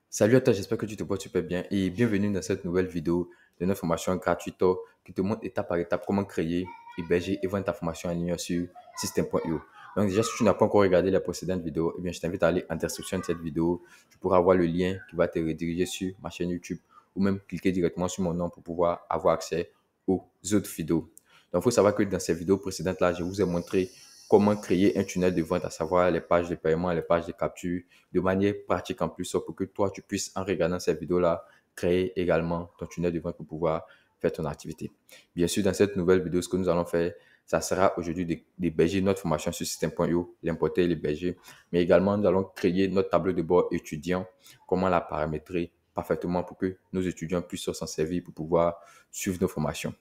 Salut à toi, j'espère que tu te portes super bien et bienvenue dans cette nouvelle vidéo de notre formation gratuite qui te montre étape par étape comment créer, héberger et vendre ta formation en ligne sur System.io. Donc déjà, si tu n'as pas encore regardé la précédente vidéo, eh bien, je t'invite à aller en description de cette vidéo. Tu pourras voir le lien qui va te rediriger sur ma chaîne YouTube ou même cliquer directement sur mon nom pour pouvoir avoir accès aux autres vidéos. Donc, il faut savoir que dans ces vidéos précédentes-là, je vous ai montré comment créer un tunnel de vente, à savoir les pages de paiement, les pages de capture, de manière pratique en plus, pour que toi, tu puisses, en regardant cette vidéo-là, créer également ton tunnel de vente pour pouvoir faire ton activité. Bien sûr, dans cette nouvelle vidéo, ce que nous allons faire, ça sera aujourd'hui d'héberger notre formation sur System.io, l'importer et l'héberger. Mais également, nous allons créer notre tableau de bord étudiant, comment la paramétrer parfaitement pour que nos étudiants puissent s'en servir pour pouvoir suivre nos formations.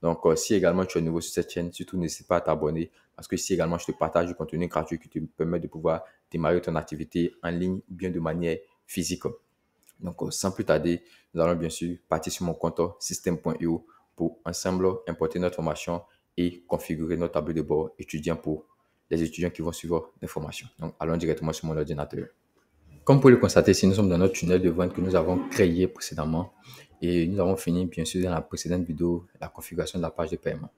Donc, si également tu es nouveau sur cette chaîne, surtout n'hésite pas à t'abonner parce que ici également, je te partage du contenu gratuit qui te permet de pouvoir démarrer ton activité en ligne ou bien de manière physique. Donc, sans plus tarder, nous allons bien sûr partir sur mon compte system.io pour ensemble importer notre formation et configurer notre tableau de bord étudiant pour les étudiants qui vont suivre des formations. Donc, allons directement sur mon ordinateur. Comme vous pouvez le constater, si nous sommes dans notre tunnel de vente que nous avons créé précédemment et nous avons fini bien sûr dans la précédente vidéo la configuration de la page de paiement.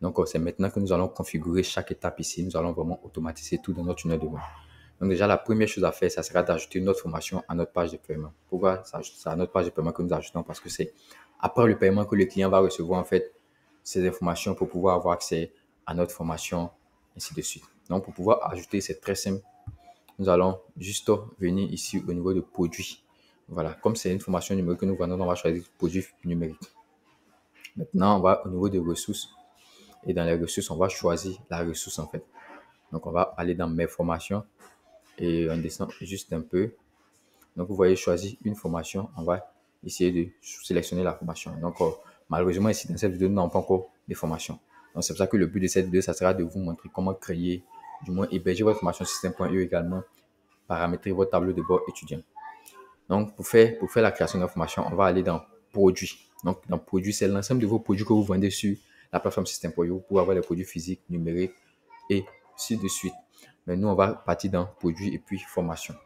Donc, c'est maintenant que nous allons configurer chaque étape ici. Nous allons vraiment automatiser tout dans notre tunnel de vente. Donc, déjà, la première chose à faire, ça sera d'ajouter notre formation à notre page de paiement. Pourquoi c'est à notre page de paiement que nous ajoutons? Parce que c'est après le paiement que le client va recevoir en fait ces informations pour pouvoir avoir accès à notre formation, ainsi de suite. Donc, pour pouvoir ajouter, c'est très simple. Nous allons juste venir ici au niveau de produits. Voilà, comme c'est une formation numérique que nous vendons, on va choisir produit numérique. Maintenant, on va au niveau des ressources. Et dans les ressources, on va choisir la ressource en fait. Donc, on va aller dans mes formations et on descend juste un peu. Donc, vous voyez, choisir une formation. On va essayer de sélectionner la formation. Donc, malheureusement, ici, dans cette vidéo, nous n'avons pas encore de formation. Donc, c'est pour ça que le but de cette vidéo, ça sera de vous montrer comment créer, du moins héberger votre formation système.io également, paramétrer votre tableau de bord étudiant. Donc, pour faire la création d'informations, on va aller dans produits. Donc, dans produits, c'est l'ensemble de vos produits que vous vendez sur la plateforme System.io pour avoir les produits physiques, numériques et ainsi de suite. Mais nous, on va partir dans produits et puis formation.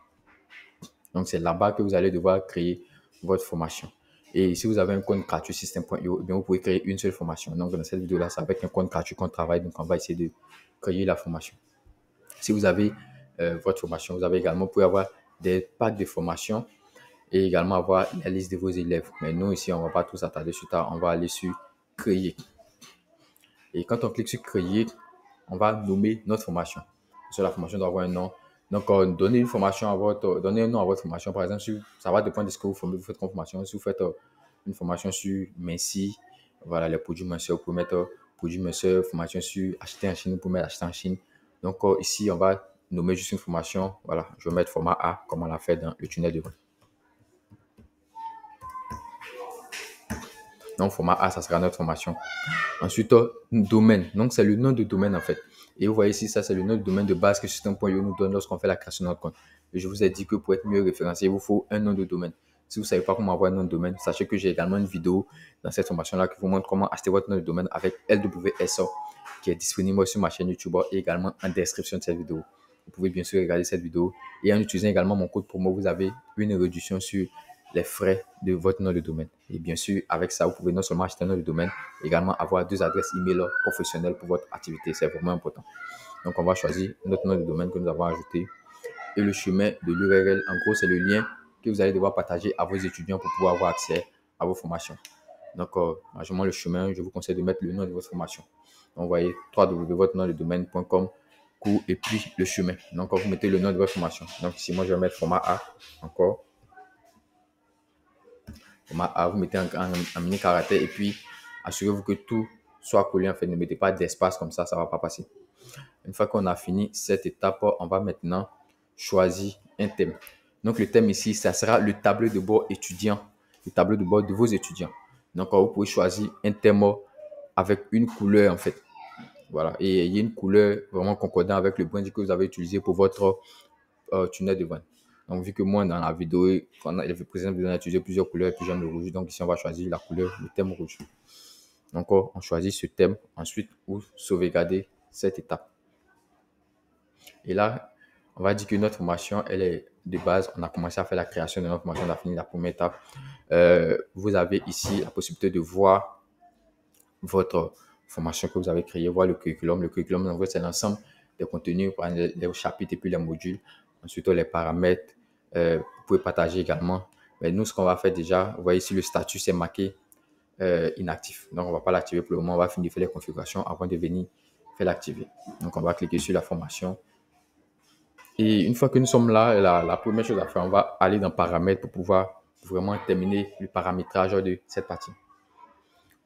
Donc, c'est là-bas que vous allez devoir créer votre formation. Et si vous avez un compte gratuit System.io, eh bien, vous pouvez créer une seule formation. Donc, dans cette vidéo-là, c'est avec un compte gratuit qu'on travaille. Donc, on va essayer de créer la formation. Si vous avez votre formation, vous avez également, vous pouvez avoir des packs de formation et également avoir la liste de vos élèves. Mais nous, ici, on ne va pas tous s'attarder sur ça. On va aller sur créer. Et quand on clique sur créer, on va nommer notre formation. Sur la formation doit avoir un nom. Donc, donnez donnez un nom à votre formation. Par exemple, ça va dépendre de ce que vous faites comme formation. Si vous faites une formation sur Messi, voilà, les produits minceurs, vous pouvez mettre produits minceurs, formation sur acheter en Chine, vous pouvez mettre acheter en Chine. Donc, ici, on va nommer juste une formation. Voilà, je vais mettre format A, comme on l'a fait dans le tunnel de vente. Donc, format A, ça sera notre formation. Ensuite, domaine. Donc, c'est le nom de domaine en fait. Et vous voyez ici, ça, c'est le nom de domaine de base que System.io nous donne lorsqu'on fait la création de notre compte. Et je vous ai dit que pour être mieux référencé, il vous faut un nom de domaine. Si vous ne savez pas comment avoir un nom de domaine, sachez que j'ai également une vidéo dans cette formation-là qui vous montre comment acheter votre nom de domaine avec LWSO qui est disponible sur ma chaîne YouTube et également en description de cette vidéo. Vous pouvez bien sûr regarder cette vidéo et en utilisant également mon code promo, vous avez une réduction sur les frais de votre nom de domaine. Et bien sûr, avec ça, vous pouvez non seulement acheter un nom de domaine, également avoir deux adresses email professionnelles pour votre activité. C'est vraiment important. Donc, on va choisir notre nom de domaine que nous avons ajouté et le chemin de l'URL. En gros, c'est le lien que vous allez devoir partager à vos étudiants pour pouvoir avoir accès à vos formations. Donc, majoritairement, le chemin, je vous conseille de mettre le nom de votre formation. Donc, vous voyez www.votrenomdedomaine.com et puis le chemin. Donc, vous mettez le nom de votre formation. Donc, ici, moi, je vais mettre format A encore. Vous mettez en mini caractère et puis assurez-vous que tout soit collé. En fait, ne mettez pas d'espace comme ça ne va pas passer. Une fois qu'on a fini cette étape, on va maintenant choisir un thème. Donc, le thème ici, ça sera le tableau de bord étudiant, le tableau de bord de vos étudiants. Donc, vous pouvez choisir un thème avec une couleur en fait. Voilà, et il y a une couleur vraiment concordante avec le branding que vous avez utilisé pour votre tunnel de vente. Donc, vu que moi, dans la vidéo, quand il est présent, on a utilisé plusieurs couleurs et puis j'aime le rouge. Donc, ici, on va choisir la couleur, le thème rouge. Donc, on choisit ce thème. Ensuite, vous sauvegardez cette étape. Et là, On va dire que notre formation, elle est de base. On a commencé à faire la création de notre formation. On a fini la première étape. Vous avez ici la possibilité de voir votre formation que vous avez créée, voir le curriculum. Le curriculum, en fait, c'est l'ensemble des contenus, les chapitres et puis les modules. Ensuite, les paramètres. Vous pouvez partager également. Mais nous, ce qu'on va faire déjà, vous voyez ici, le statut, c'est marqué inactif. Donc, on ne va pas l'activer pour le moment. On va finir de faire les configurations avant de venir faire l'activer. Donc, on va cliquer sur la formation. Et une fois que nous sommes là, la première chose à faire, on va aller dans paramètres pour pouvoir vraiment terminer le paramétrage de cette partie.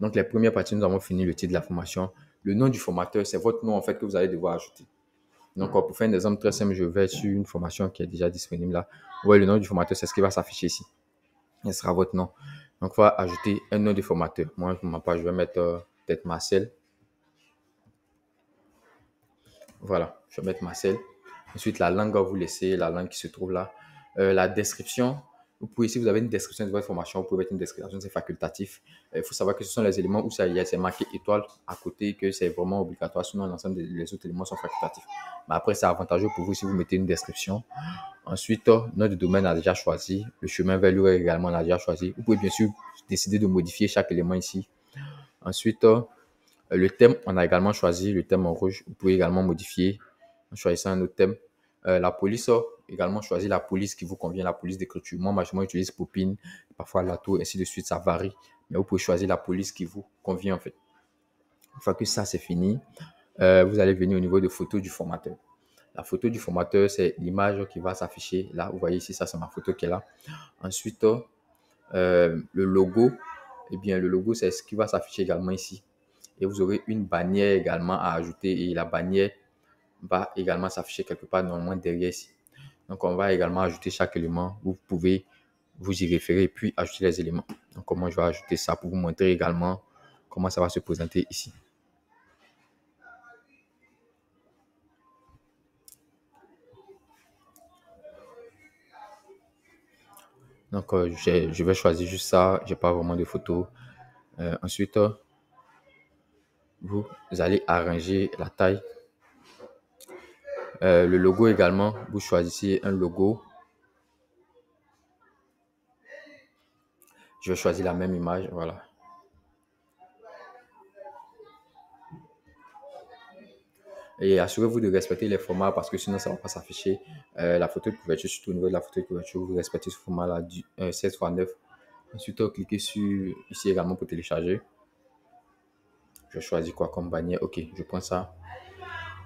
Donc, les premières parties, nous avons fini le titre de la formation. Le nom du formateur, c'est votre nom en fait que vous allez devoir ajouter. Donc, pour faire un exemple très simple, je vais sur une formation qui est déjà disponible là. Ouais, le nom du formateur, c'est ce qui va s'afficher ici. Ce sera votre nom. Donc, on va ajouter un nom de formateur. Moi, pour ma part, je vais mettre peut-être Marcel. Voilà, je vais mettre Marcel. Ensuite, la langue, vous laissez la langue qui se trouve là. La description, vous pouvez, si vous avez une description de votre formation, vous pouvez mettre une description, c'est facultatif. Il faut savoir que ce sont les éléments où c'est marqué étoile à côté, que c'est vraiment obligatoire, sinon l'ensemble des autres éléments sont facultatifs. Mais après, c'est avantageux pour vous si vous mettez une description. Ensuite, notre domaine a déjà choisi. Le chemin vers l'URL également, on a déjà choisi. Vous pouvez bien sûr décider de modifier chaque élément ici. Ensuite, le thème, on a également choisi le thème en rouge. Vous pouvez également modifier en choisissant un autre thème. La police, également choisir la police qui vous convient, la police d'écriture. Moi, majoritairement, j'utilise Popin, parfois Lato, ainsi de suite, ça varie. Mais vous pouvez choisir la police qui vous convient en fait. Une fois que ça, c'est fini, vous allez venir au niveau de photo du formateur. La photo du formateur, c'est l'image qui va s'afficher. Là, vous voyez ici, ça, c'est ma photo qui est là. Ensuite, le logo, eh bien, le logo, c'est ce qui va s'afficher également ici. Et vous aurez une bannière également à ajouter et la bannière va également s'afficher quelque part normalement derrière ici. Donc, on va également ajouter chaque élément. Vous pouvez vous y référer et puis ajouter les éléments. Donc, comment je vais ajouter ça pour vous montrer également comment ça va se présenter ici. Donc, je vais choisir juste ça. Je n'ai pas vraiment de photos. Ensuite, vous allez arranger la taille. Le logo également, vous choisissez un logo. Je vais choisir la même image, voilà. Et assurez-vous de respecter les formats parce que sinon ça ne va pas s'afficher. La photo de couverture, surtout au niveau de la photo de couverture, vous respectez ce format-là, 16x9. Ensuite, cliquez sur ici également pour télécharger. Je choisis quoi comme bannière. Ok, je prends ça.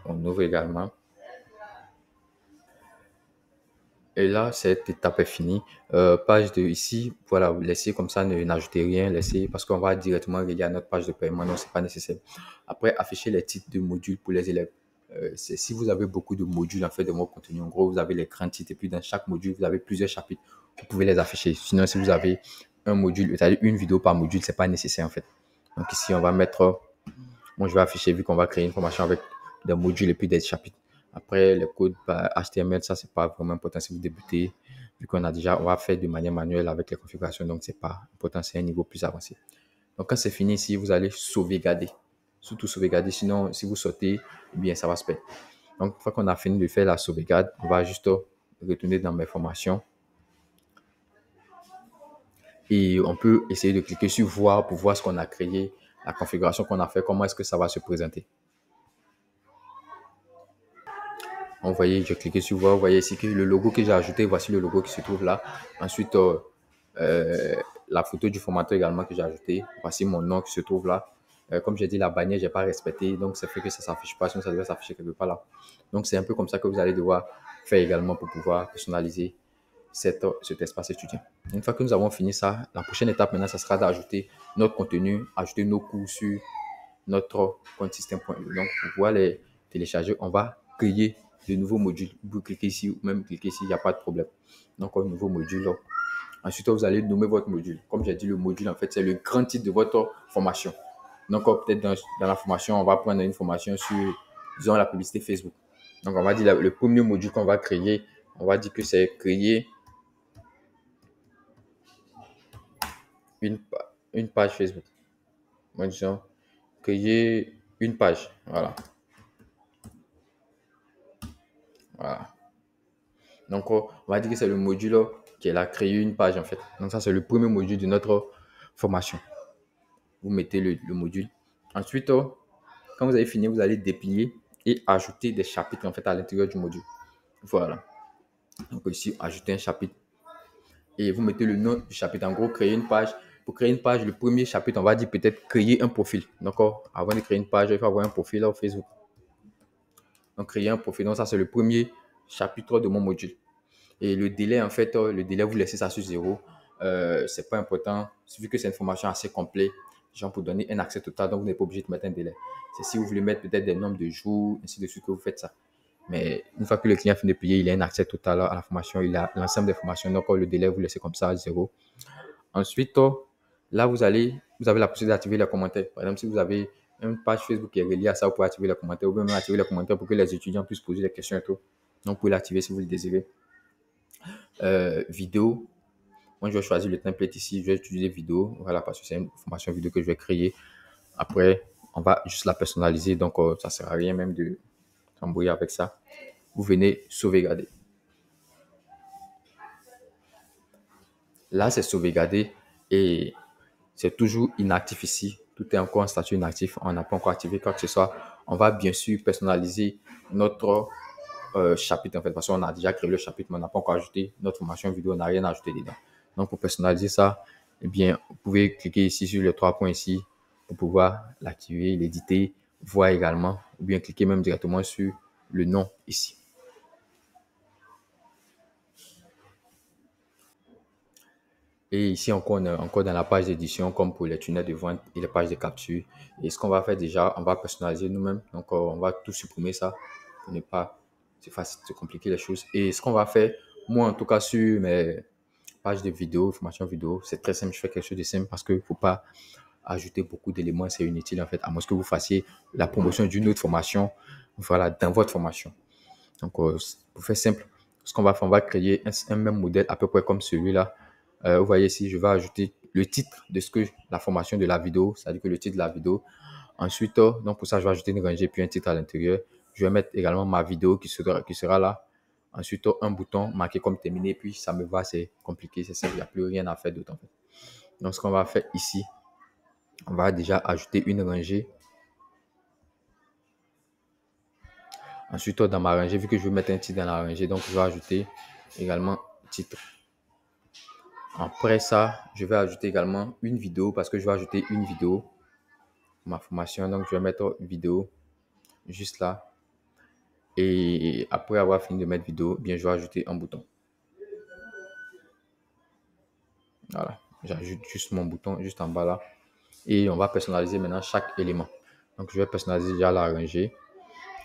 On ouvre également. Et là, cette étape est finie. Page de ici, voilà, vous laissez comme ça, n'ajoutez rien, laissez parce qu'on va directement relier à notre page de paiement, donc c'est pas nécessaire. Après, affichez les titres de modules pour les élèves. Si vous avez beaucoup de modules en fait de votre contenu, en gros, vous avez les grands titres et puis dans chaque module, vous avez plusieurs chapitres, vous pouvez les afficher. Sinon, si vous avez un module, c'est-à-dire une vidéo par module, c'est pas nécessaire en fait. Donc ici, on va mettre, moi je vais afficher vu qu'on va créer une formation avec des modules et puis des chapitres. Après, les codes HTML, ça, c'est pas vraiment important si vous débutez, vu qu'on a déjà, on va faire de manière manuelle avec les configurations, donc c'est pas important, c'est un niveau plus avancé. Donc, quand c'est fini ici, vous allez sauvegarder. Surtout sauvegarder, sinon, si vous sautez, eh bien, ça va se perdre. Donc, une fois qu'on a fini de faire la sauvegarde, on va juste retourner dans mes formations. Et on peut essayer de cliquer sur voir pour voir ce qu'on a créé, la configuration qu'on a fait, comment est-ce que ça va se présenter. Vous voyez, j'ai cliqué sur voir, vous voyez ici que le logo que j'ai ajouté, voici le logo qui se trouve là. Ensuite, la photo du formateur également que j'ai ajouté. Voici mon nom qui se trouve là. Comme j'ai dit, la bannière, je n'ai pas respecté, donc ça fait que ça ne s'affiche pas, sinon ça devrait s'afficher quelque part là. Donc, c'est un peu comme ça que vous allez devoir faire également pour pouvoir personnaliser cet espace étudiant. Une fois que nous avons fini ça, la prochaine étape maintenant, ça sera d'ajouter notre contenu, ajouter nos cours sur notre compte système.io. Donc, pour pouvoir les télécharger, on va créer de nouveaux modules. Vous cliquez ici ou même cliquez ici, il n'y a pas de problème. Donc, un nouveau module. Ensuite, vous allez nommer votre module. Comme j'ai dit, le module, en fait, c'est le grand titre de votre formation. Donc, peut-être dans la formation, on va prendre une formation sur, disons, la publicité Facebook. Donc, on va dire le premier module qu'on va créer, on va dire que c'est créer une page Facebook. Moi, disons, créer une page. Voilà. Voilà. Donc, on va dire que c'est le module qui est là, créer une page en fait. Donc, ça, c'est le premier module de notre formation. Vous mettez le module. Ensuite, quand vous avez fini, vous allez déplier et ajouter des chapitres en fait à l'intérieur du module. Voilà. Donc, ici, ajouter un chapitre et vous mettez le nom du chapitre. En gros, créer une page. Pour créer une page, le premier chapitre, on va dire peut-être créer un profil. D'accord? Avant de créer une page, il faut avoir un profil là, au Facebook. Donc, créer un profil. Donc, ça, c'est le premier chapitre de mon module. Et le délai, en fait, le délai, vous laissez ça sur 0. C'est pas important. Vu que c'est une formation assez complète, genre pour donner un accès total, donc vous n'êtes pas obligé de mettre un délai. C'est si vous voulez mettre peut-être des nombres de jours, ainsi de suite, que vous faites ça. Mais une fois que le client finit de payer, il a un accès total à la formation, il a l'ensemble des formations. Donc, le délai, vous laissez comme ça à 0. Ensuite, là, vous avez la possibilité d'activer les commentaires. Par exemple, si vous avez une page Facebook qui est reliée à ça, vous pouvez activer les commentaires ou même activer les commentaires pour que les étudiants puissent poser des questions et tout. Donc, vous pouvez l'activer si vous le désirez. Vidéo. Moi, je vais choisir le template ici. Je vais utiliser vidéo. Voilà, parce que c'est une formation vidéo que je vais créer. Après, on va juste la personnaliser. Donc, ça ne sert à rien même de s'embrouiller avec ça. Vous venez sauvegarder. Là, c'est sauvegardé et c'est toujours inactif ici. Tout est encore en statut inactif. On n'a pas encore activé quoi que ce soit. On va bien sûr personnaliser notre chapitre en fait parce qu'on a déjà créé le chapitre, mais on n'a pas encore ajouté notre formation vidéo. On n'a rien ajouté dedans. Donc, pour personnaliser ça, eh bien, vous pouvez cliquer ici sur les 3 points ici pour pouvoir l'activer, l'éditer, voir également, ou bien cliquer même directement sur le nom ici. Et ici encore, on est encore dans la page d'édition comme pour les tunnels de vente et les pages de capture. Et ce qu'on va faire déjà, on va personnaliser nous-mêmes. Donc, on va tout supprimer ça pour ne pas se compliquer les choses. Et ce qu'on va faire, moi en tout cas sur mes pages de vidéo, formation vidéo, c'est très simple. Je fais quelque chose de simple parce qu'il ne faut pas ajouter beaucoup d'éléments. C'est inutile en fait, à moins que vous fassiez la promotion d'une autre formation, voilà, dans votre formation. Donc, pour faire simple, ce qu'on va faire, on va créer un même modèle à peu près comme celui-là. Vous voyez ici, je vais ajouter le titre de ce que la formation de la vidéo, c'est-à-dire que le titre de la vidéo. Ensuite, donc pour ça, je vais ajouter une rangée puis un titre à l'intérieur. Je vais mettre également ma vidéo qui sera là. Ensuite, un bouton marqué comme terminé. Puis ça me va, c'est compliqué, c'est simple, il n'y a plus rien à faire d'autre. Donc, ce qu'on va faire ici, on va déjà ajouter une rangée. Ensuite, dans ma rangée, vu que je veux mettre un titre dans la rangée, donc je vais ajouter également titre. Après ça, je vais ajouter également une vidéo parce que je vais ajouter une vidéo ma formation. Donc, je vais mettre vidéo juste là. Et après avoir fini de mettre vidéo, bien, je vais ajouter un bouton. Voilà, j'ajoute juste mon bouton juste en bas là. Et on va personnaliser maintenant chaque élément. Donc, je vais personnaliser déjà la rangée.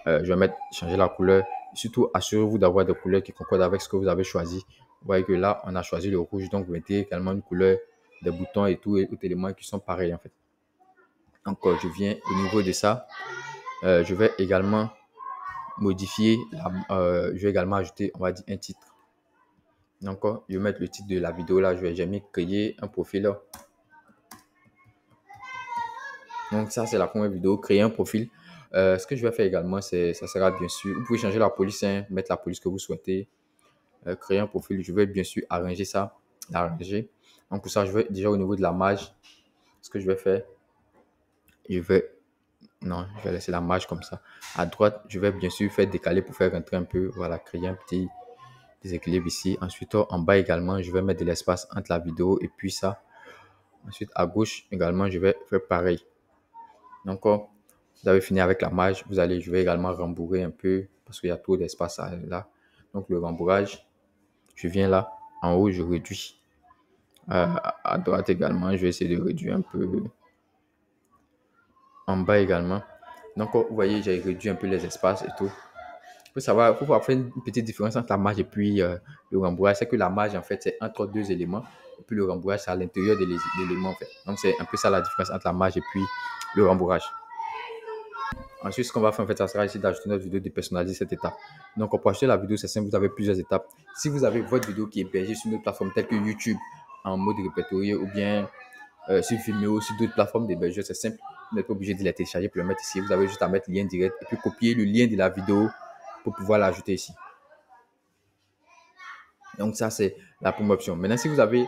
Je vais changer la couleur. Surtout, assurez-vous d'avoir des couleurs qui concordent avec ce que vous avez choisi. Vous voyez que là, on a choisi le rouge. Donc, vous mettez également une couleur des boutons et tout éléments qui sont pareils en fait. Donc, je viens au niveau de ça. Je vais également modifier. Je vais également ajouter, on va dire, un titre. Donc, je vais mettre le titre de la vidéo là. Je vais jamais créer un profil là. Donc, ça, c'est la première vidéo. Créer un profil. Ce que je vais faire également, ça sera bien sûr. Vous pouvez changer la police, hein, mettre la police que vous souhaitez. Créer un profil. Je vais bien sûr arranger ça. L'arranger. Donc, pour ça, je vais déjà au niveau de la marge. Ce que je vais faire, non, je vais laisser la marge comme ça. À droite, je vais bien sûr faire décaler pour faire rentrer un peu. Voilà, créer un petit déséquilibre ici. Ensuite, en bas également, je vais mettre de l'espace entre la vidéo et puis ça. Ensuite, à gauche également, je vais faire pareil. Donc, vous avez fini avec la marge. Je vais également rembourrer un peu parce qu'il y a trop d'espace là. Donc, le rembourrage, je viens là. En haut, je réduis. À droite également, je vais essayer de réduire un peu. En bas également. Donc, vous voyez, j'ai réduit un peu les espaces et tout. Il faut savoir, il faut faire une petite différence entre la marge et puis le rembourrage. C'est que la marge, en fait, c'est entre deux éléments. Et puis le rembourrage, c'est à l'intérieur de l'élément, en fait. Donc, c'est un peu ça la différence entre la marge et puis le rembourrage. Ensuite, ce qu'on va faire, en fait, ça sera ici d'ajouter notre vidéo, de personnaliser cette étape. Donc, pour acheter la vidéo, c'est simple, vous avez plusieurs étapes. Si vous avez votre vidéo qui est hébergée sur une plateforme telle que YouTube, en mode répertorié, ou bien sur Vimeo, sur d'autres plateformes d'hébergeur, c'est simple. Vous n'êtes pas obligé de la télécharger pour le mettre ici. Vous avez juste à mettre le lien direct et puis copier le lien de la vidéo pour pouvoir l'ajouter ici. Donc ça, c'est la première option. Maintenant, si vous avez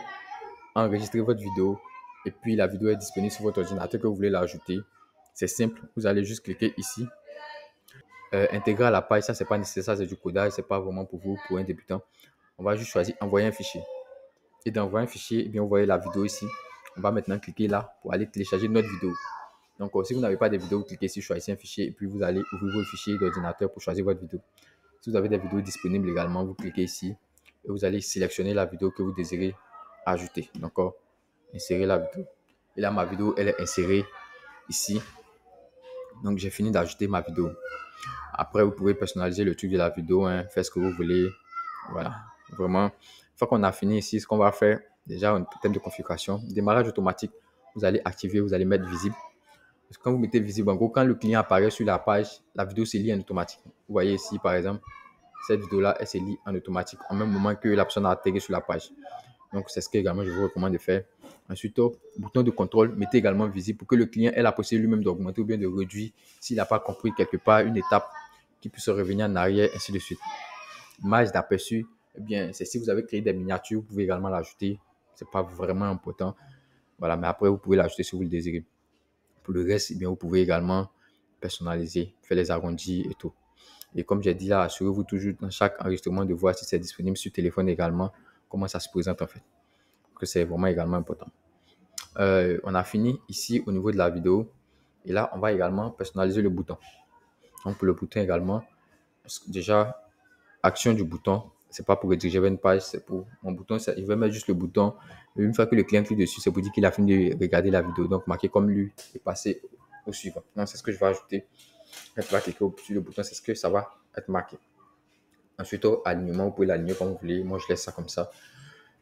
enregistré votre vidéo et puis la vidéo est disponible sur votre ordinateur que vous voulez l'ajouter, c'est simple. Vous allez juste cliquer ici. Intégrer à la page, ça, c'est pas nécessaire. Ça, c'est du codage. C'est pas vraiment pour vous, pour un débutant. On va juste choisir envoyer un fichier. Et d'envoyer un fichier, eh bien, vous voyez la vidéo ici. On va maintenant cliquer là pour aller télécharger notre vidéo. Donc, si vous n'avez pas de vidéo, vous cliquez ici, choisissez un fichier et puis vous allez ouvrir vos fichiers d'ordinateur pour choisir votre vidéo. Si vous avez des vidéos disponibles également, vous cliquez ici et vous allez sélectionner la vidéo que vous désirez ajouter. D'accord? Insérer la vidéo. Et là, ma vidéo, elle est insérée ici. Donc, j'ai fini d'ajouter ma vidéo. Après, vous pouvez personnaliser le truc de la vidéo, hein, faire ce que vous voulez. Voilà. Vraiment, une fois qu'on a fini ici, ce qu'on va faire, déjà, un thème de configuration. Démarrage automatique, vous allez activer, vous allez mettre visible. Parce que quand vous mettez visible, en gros, quand le client apparaît sur la page, la vidéo se lit en automatique. Vous voyez ici, par exemple, cette vidéo-là, elle se lit en automatique, en même moment que la personne a atterri sur la page. Donc, c'est ce que également je vous recommande de faire. Ensuite, au bouton de contrôle, mettez également visible pour que le client ait la possibilité lui-même d'augmenter ou bien de réduire s'il n'a pas compris quelque part une étape qui puisse revenir en arrière, ainsi de suite. Image d'aperçu, eh bien, c'est si vous avez créé des miniatures, vous pouvez également l'ajouter. Ce n'est pas vraiment important. Voilà, mais après, vous pouvez l'ajouter si vous le désirez. Pour le reste, eh bien, vous pouvez également personnaliser, faire les arrondis et tout. Et comme j'ai dit là, assurez-vous toujours dans chaque enregistrement de voir si c'est disponible sur téléphone également, comment ça se présente en fait. Que c'est vraiment également important. On a fini ici au niveau de la vidéo. Et là, on va également personnaliser le bouton. Donc, pour le bouton également, déjà, action du bouton, c'est pas pour rediriger vers une page, c'est pour mon bouton, il va mettre juste le bouton. Et une fois que le client clique dessus, c'est pour dire qu'il a fini de regarder la vidéo. Donc, marqué comme lui et passer au suivant. Donc, c'est ce que je vais ajouter. Quand tu vas cliquer sur le bouton, c'est ce que ça va être marqué. Ensuite, au alignement, vous pouvez l'aligner comme vous voulez. Moi, je laisse ça comme ça.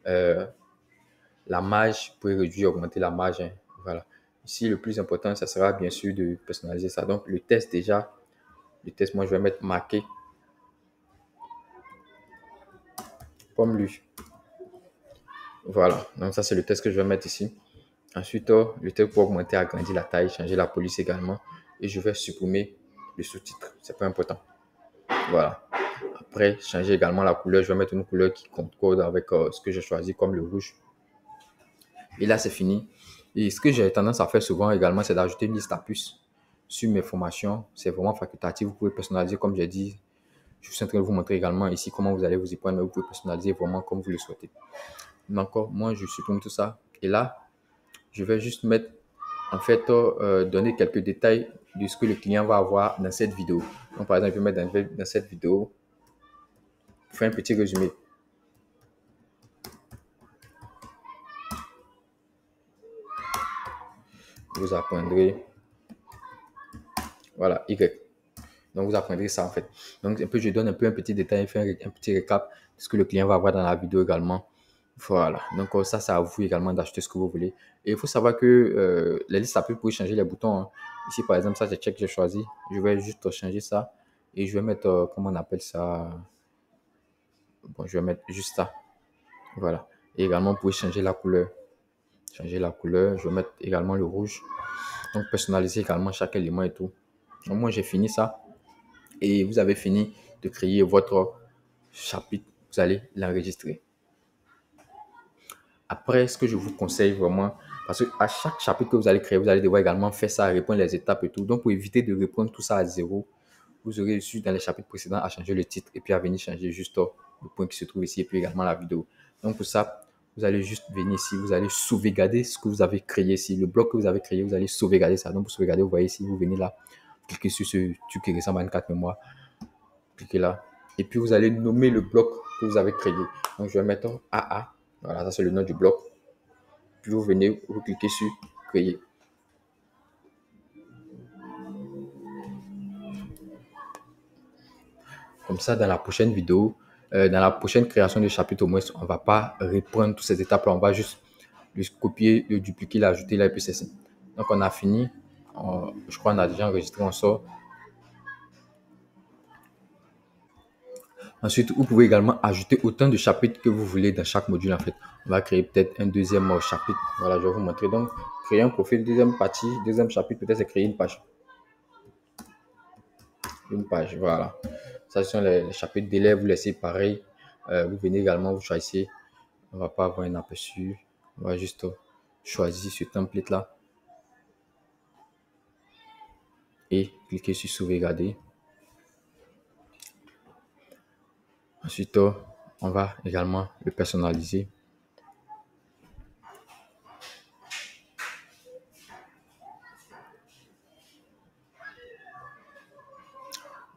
La marge, vous pouvez réduire, augmenter la marge. Hein. Voilà. Ici, le plus important, ça sera bien sûr de personnaliser ça. Donc, le test déjà, moi, je vais mettre marqué comme lui. Voilà. Donc, ça, c'est le test que je vais mettre ici. Ensuite, le test pour augmenter, agrandir la taille, changer la police également. Et je vais supprimer le sous-titre. C'est pas important. Voilà. Après, changer également la couleur. Je vais mettre une couleur qui concorde avec ce que j'ai choisi comme le rouge. Et là, c'est fini. Et ce que j'ai tendance à faire souvent également, c'est d'ajouter une liste à puces sur mes formations. C'est vraiment facultatif. Vous pouvez personnaliser comme j'ai dit. Je suis en train de vous montrer également ici comment vous allez vous y prendre, mais vous pouvez personnaliser vraiment comme vous le souhaitez. D'accord, moi, je supprime tout ça. Et là, je vais juste mettre, en fait, donner quelques détails de ce que le client va avoir dans cette vidéo. Donc, par exemple, je vais mettre dans cette vidéo, faire un petit résumé. Vous apprendrez, voilà, Y. Donc, vous apprendrez ça en fait. Donc, je donne un peu un petit détail, faire un petit récap de ce que le client va avoir dans la vidéo également. Voilà. Donc, ça, c'est à vous également d'acheter ce que vous voulez. Et il faut savoir que les listes, ça peut pour changer les boutons. Hein. Ici, par exemple, ça, c'est check que j'ai choisi. Je vais juste changer ça. Et je vais mettre, comment on appelle ça? Bon, je vais mettre juste ça. Voilà. Et également, vous pouvez changer la couleur. Changer la couleur. Je vais mettre également le rouge. Donc, personnaliser également chaque élément et tout. Donc, moi, j'ai fini ça. Et vous avez fini de créer votre chapitre, vous allez l'enregistrer. Après, ce que je vous conseille vraiment, parce qu'à chaque chapitre que vous allez créer, vous allez devoir également faire ça, répondre les étapes et tout. Donc, pour éviter de reprendre tout ça à zéro, vous aurez juste dans les chapitres précédents à changer le titre et puis à venir changer juste le point qui se trouve ici et puis également la vidéo. Donc, pour ça, vous allez juste venir ici, vous allez sauvegarder ce que vous avez créé ici. Le bloc que vous avez créé, vous allez sauvegarder ça. Donc, pour sauvegarder, vous voyez ici, vous venez là, cliquez sur ce truc qui ressemble à une carte mémoire. Cliquez là. Et puis, vous allez nommer le bloc que vous avez créé. Donc, je vais mettre AA. Voilà, ça, c'est le nom du bloc. Puis, vous venez, vous cliquez sur Créer. Comme ça, dans la prochaine vidéo, dans la prochaine création de chapitre, au moins, on ne va pas reprendre toutes ces étapes-là. On va juste le copier, le dupliquer, l'ajouter là, et puis c'est ça. Donc, on a fini. Je crois qu'on a déjà enregistré, on sort. Ensuite, vous pouvez également ajouter autant de chapitres que vous voulez dans chaque module en fait. On va créer peut-être un deuxième chapitre. Voilà, je vais vous montrer. Donc, créer un profil, deuxième partie, deuxième chapitre, peut-être c'est créer une page. Une page, voilà. Ça, ce sont les chapitres d'élèves, vous laissez pareil. Vous venez également, vous choisissez, on va pas avoir un aperçu, on va juste choisir ce template là et cliquer sur sauvegarder. Ensuite, on va également le personnaliser.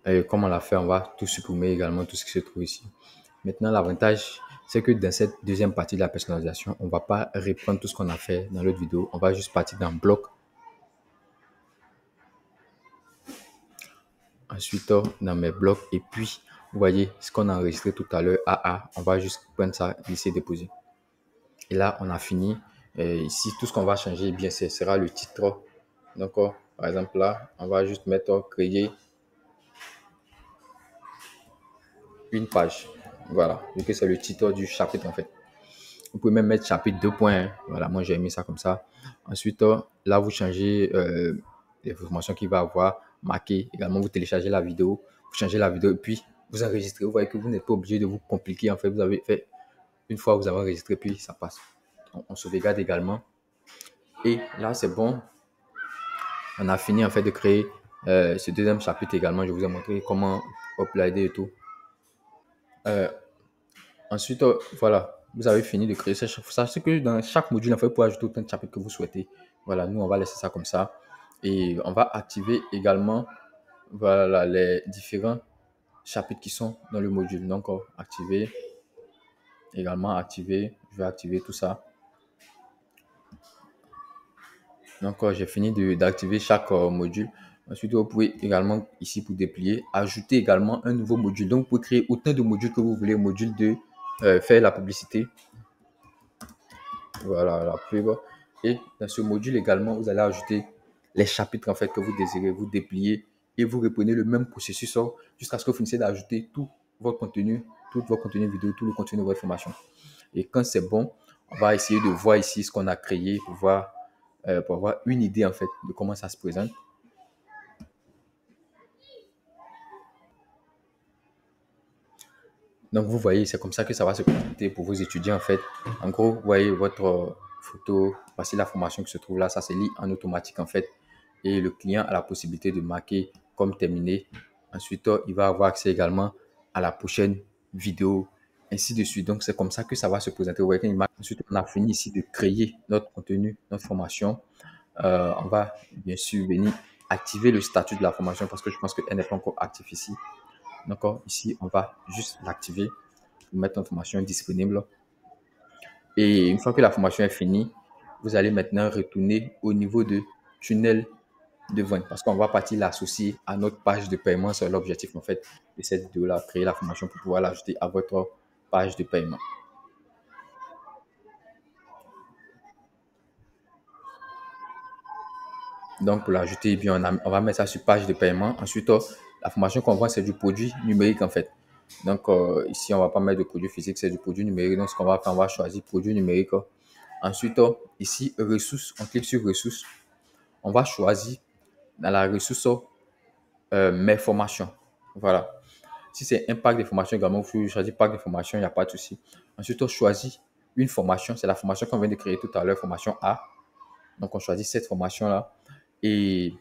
Et comme on l'a fait, on va tout supprimer également, tout ce qui se trouve ici. Maintenant, l'avantage, c'est que dans cette deuxième partie de la personnalisation, on ne va pas reprendre tout ce qu'on a fait dans l'autre vidéo. On va juste partir dans bloc. Ensuite, dans mes blocs. Et puis, vous voyez ce qu'on a enregistré tout à l'heure, AA. On va juste prendre ça, glisser, déposer. Et là, on a fini. Et ici, tout ce qu'on va changer, eh bien, ce sera le titre. Donc, par exemple, là, on va juste mettre créer une page. Voilà, vu que c'est le titre du chapitre en fait. Vous pouvez même mettre chapitre 2 points. Hein. Voilà, moi j'ai mis ça comme ça. Ensuite, là, vous changez les informations qu'il va avoir marquées. Également, vous téléchargez la vidéo, vous changez la vidéo et puis vous enregistrez. Vous voyez que vous n'êtes pas obligé de vous compliquer. En fait, vous avez fait une fois, vous avez enregistré, puis ça passe. On sauvegarde également. Et là, c'est bon. On a fini en fait de créer ce deuxième chapitre également. Je vous ai montré comment uploader et tout. Ensuite, voilà, vous avez fini de créer ça. Sachez que dans chaque module, en fait, vous pouvez ajouter autant de chapitres que vous souhaitez. Voilà, nous, on va laisser ça comme ça. Et on va activer également voilà, les différents chapitres qui sont dans le module. Donc, activer, également activer. Je vais activer tout ça. Donc, j'ai fini d'activer chaque module. Ensuite, vous pouvez également, ici, pour déplier, ajouter également un nouveau module. Donc, vous pouvez créer autant de modules que vous voulez. Module de faire la publicité. Voilà, la pub. Et dans ce module également, vous allez ajouter les chapitres en fait que vous désirez, vous déplier et vous reprenez le même processus jusqu'à ce que vous finissiez d'ajouter tout votre contenu vidéo, tout le contenu de votre formation. Et quand c'est bon, on va essayer de voir ici ce qu'on a créé pour avoir une idée en fait de comment ça se présente. Donc, vous voyez, c'est comme ça que ça va se présenter pour vos étudiants, en fait. En gros, vous voyez votre photo, voici la formation qui se trouve là, ça se lit en automatique, en fait. Et le client a la possibilité de marquer comme terminé. Ensuite, il va avoir accès également à la prochaine vidéo, ainsi de suite. Donc, c'est comme ça que ça va se présenter. Vous voyez, ensuite, on a fini ici de créer notre contenu, notre formation. On va bien sûr venir activer le statut de la formation parce que je pense qu'elle n'est pas encore active ici. D'accord, ici, on va juste l'activer pour mettre notre formation disponible. Et une fois que la formation est finie, vous allez maintenant retourner au niveau de tunnel de vente parce qu'on va partir l'associer à notre page de paiement. C'est l'objectif en fait de cette vidéo-là, créer la formation pour pouvoir l'ajouter à votre page de paiement. Donc, pour l'ajouter, eh bien, on va mettre ça sur page de paiement. Ensuite, la formation qu'on vend, c'est du produit numérique en fait. Donc, ici, on ne va pas mettre de produit physique, c'est du produit numérique. Donc, ce qu'on va faire, on va choisir produit numérique. Ensuite, ici, ressources, on clique sur ressources. On va choisir dans la ressource mes formations. Voilà. Si c'est un pack de formation également, vous pouvez choisir pack de formation, il n'y a pas de souci. Ensuite, on choisit une formation. C'est la formation qu'on vient de créer tout à l'heure, formation A. Donc, on choisit cette formation-là. Et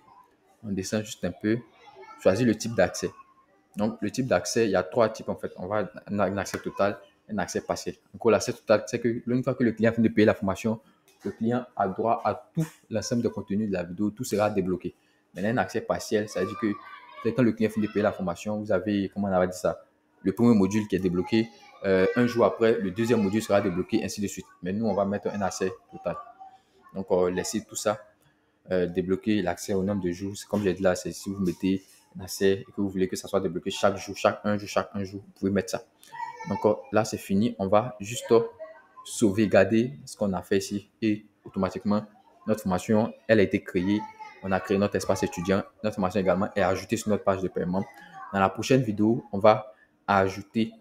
on descend juste un peu. Choisis le type d'accès. Donc, le type d'accès, il y a trois types en fait. On va un accès total, un accès partiel. En gros, l'accès total, c'est que une fois que le client finit de payer la formation, le client a droit à tout l'ensemble de contenu de la vidéo, tout sera débloqué. Maintenant, un accès partiel, ça veut dire que quand le client finit de payer la formation, vous avez, comment on avait dit ça, le premier module qui est débloqué. Un jour après, le deuxième module sera débloqué, ainsi de suite. Mais nous, on va mettre un accès total. Donc, laissez tout ça débloquer l'accès au nombre de jours. Comme j'ai dit là, c'est si vous mettez un accès et que vous voulez que ça soit débloqué chaque jour, chaque un jour, vous pouvez mettre ça. Donc là, c'est fini. On va juste sauvegarder ce qu'on a fait ici et automatiquement, notre formation, elle a été créée. On a créé notre espace étudiant. Notre formation également est ajoutée sur notre page de paiement. Dans la prochaine vidéo, on va ajouter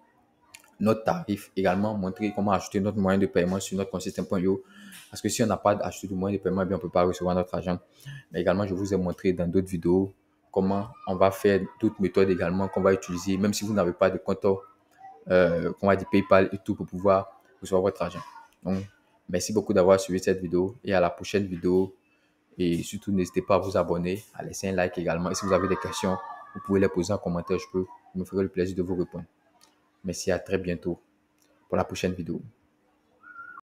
notre tarif, également montrer comment ajouter notre moyen de paiement sur notre compte System.io. Parce que si on n'a pas acheté de moyen de paiement, bien, on ne peut pas recevoir notre argent. Mais également, je vous ai montré dans d'autres vidéos comment on va faire d'autres méthodes également qu'on va utiliser, même si vous n'avez pas de compte qu'on va dire PayPal et tout pour pouvoir recevoir votre argent. Donc, merci beaucoup d'avoir suivi cette vidéo et à la prochaine vidéo. Et surtout, n'hésitez pas à vous abonner, à laisser un like également. Et si vous avez des questions, vous pouvez les poser en commentaire. Je me ferai le plaisir de vous répondre. Merci, à très bientôt pour la prochaine vidéo.